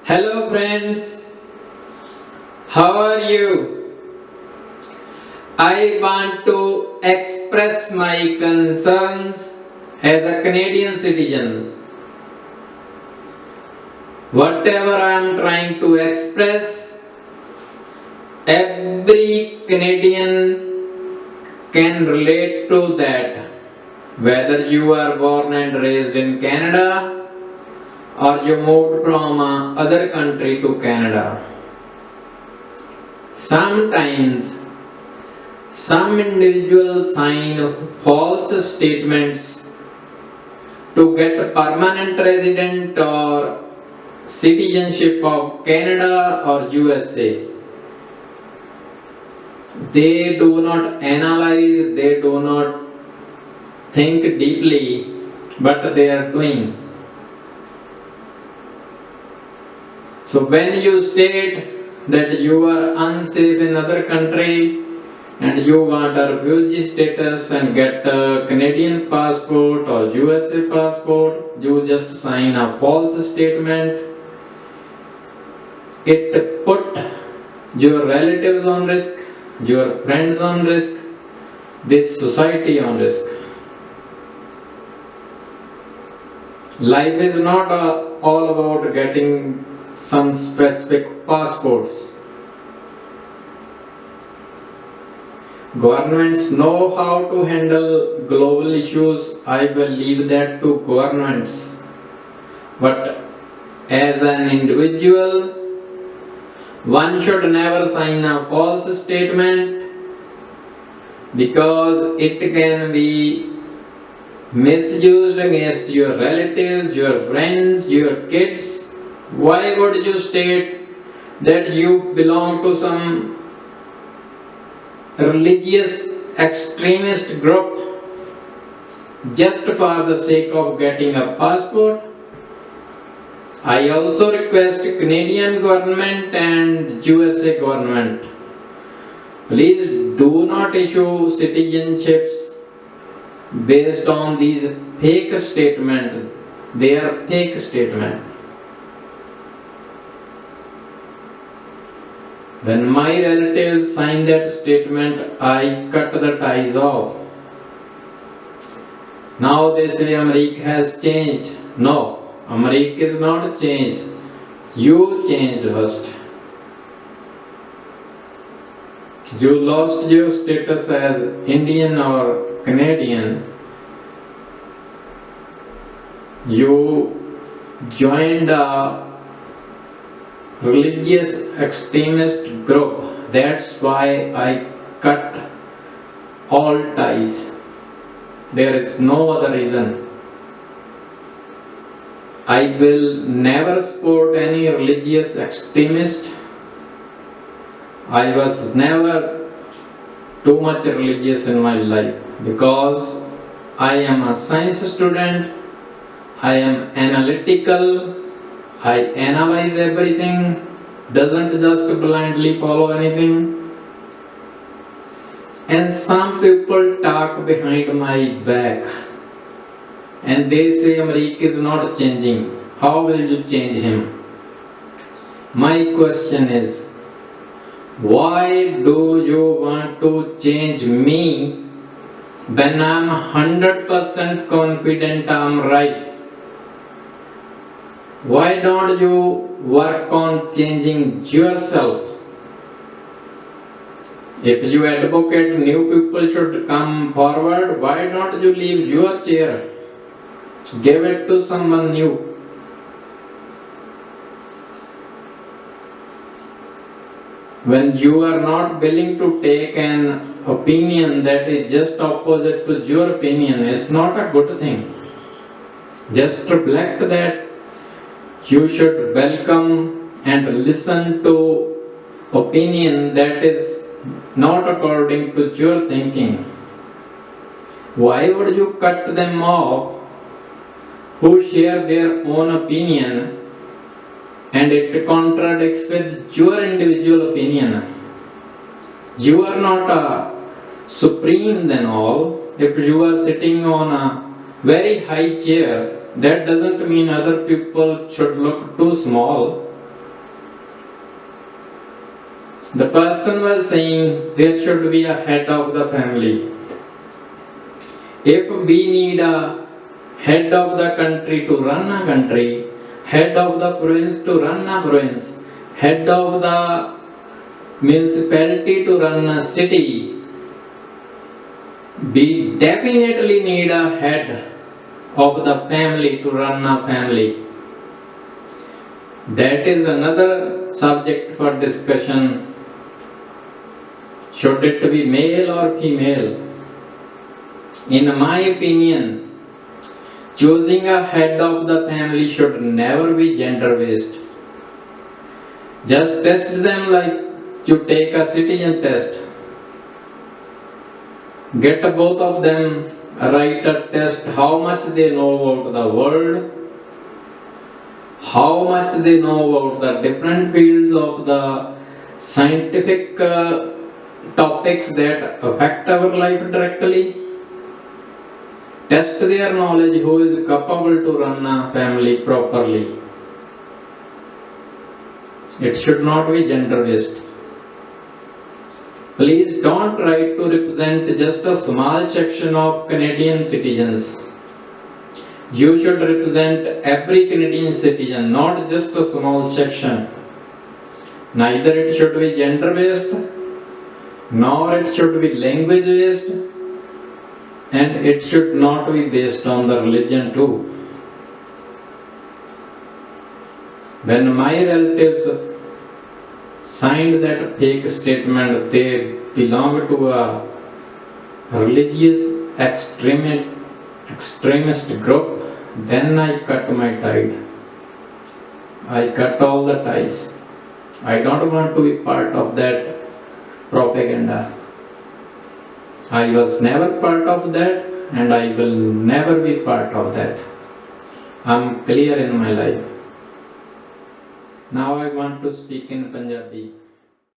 Hello friends, how are you? I want to express my concerns as a Canadian citizen. Whatever I am trying to express, every Canadian can relate to that. Whether you are born and raised in Canada or you moved from other country to Canada. Sometimes some individuals sign false statements to get a permanent resident or citizenship of Canada or USA. They do not analyze, they do not think deeply, but they are doing. So when you state that you are unsafe in other country and you want a refugee status and get a Canadian passport or USA passport, you just sign a false statement. It put your relatives on risk, your friends on risk, this society on risk. Life is not all about getting some specific passports. Governments know how to handle global issues. I will leave that to governments. But as an individual, one should never sign a false statement because it can be misused against your relatives, your friends, your kids. Why would you state that you belong to some religious extremist group just for the sake of getting a passport? I also request Canadian government and USA government, please do not issue citizenships based on these fake statements. They are fake statements. When my relatives sign that statement, I cut the ties off. Now they say America has changed. No, America is not changed. You changed first. You lost your status as Indian or Canadian. You joined a religious extremist group. That's why I cut all ties. There is no other reason. I will never support any religious extremist. I was never too much religious in my life because I am a science student. I am analytical. I analyze everything, doesn't just blindly follow anything. And some people talk behind my back and they say America is not changing. How will you change him? My question is, why do you want to change me when I'm 100% confident I'm right? Why don't you work on changing yourself? If you advocate new people should come forward, why don't you leave your chair? Give it to someone new. When you are not willing to take an opinion that is just opposite to your opinion, it's not a good thing. Just reflect that. You should welcome and listen to opinion that is not according to your thinking. Why would you cut them off who share their own opinion and it contradicts with your individual opinion? You are not a supreme than all. If you are sitting on a very high chair, that doesn't mean other people should look too small. The person was saying there should be a head of the family. If we need a head of the country to run a country, head of the province to run a province, head of the municipality to run a city, we definitely need a head of the family to run a family. That is another subject for discussion. Should it be male or female? In my opinion, choosing a head of the family should never be gender based. Just test them like you take a citizen test. Get both of them, write a test how much they know about the world, how much they know about the different fields of the scientific topics that affect our life directly. Test their knowledge who is capable to run a family properly. It should not be gender based. Please don't try to represent just a small section of Canadian citizens. You should represent every Canadian citizen, not just a small section. Neither it should be gender based, nor it should be language based, and it should not be based on the religion too. When my relatives signed that fake statement, they belong to a religious extremist group, then I cut my tie. I cut all the ties. I don't want to be part of that propaganda. I was never part of that and I will never be part of that. I'm clear in my life. Now I want to speak in Punjabi.